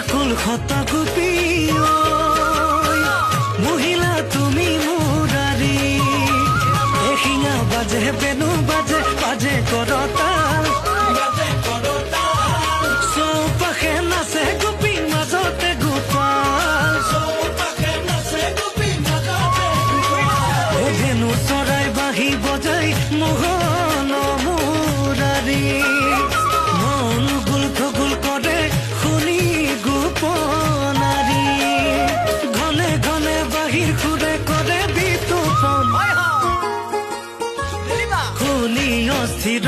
আকুল ক্ষত গোপী মহিলা তুমি মুরারি এশিঙা বাজে বেনু বাজে বাজে করতাল চৌপাশে নাচে গোপী মাজতে গোপাল ধেনু চৰাই বাঁহী বজাই মোহন মুৰাৰী মন গুল থগুল কৰে শুনি গোপনাৰী ঘনে ঘনে বাঁহীৰ সুৰে কৰে বিতুপন শুনি অস্থিৰ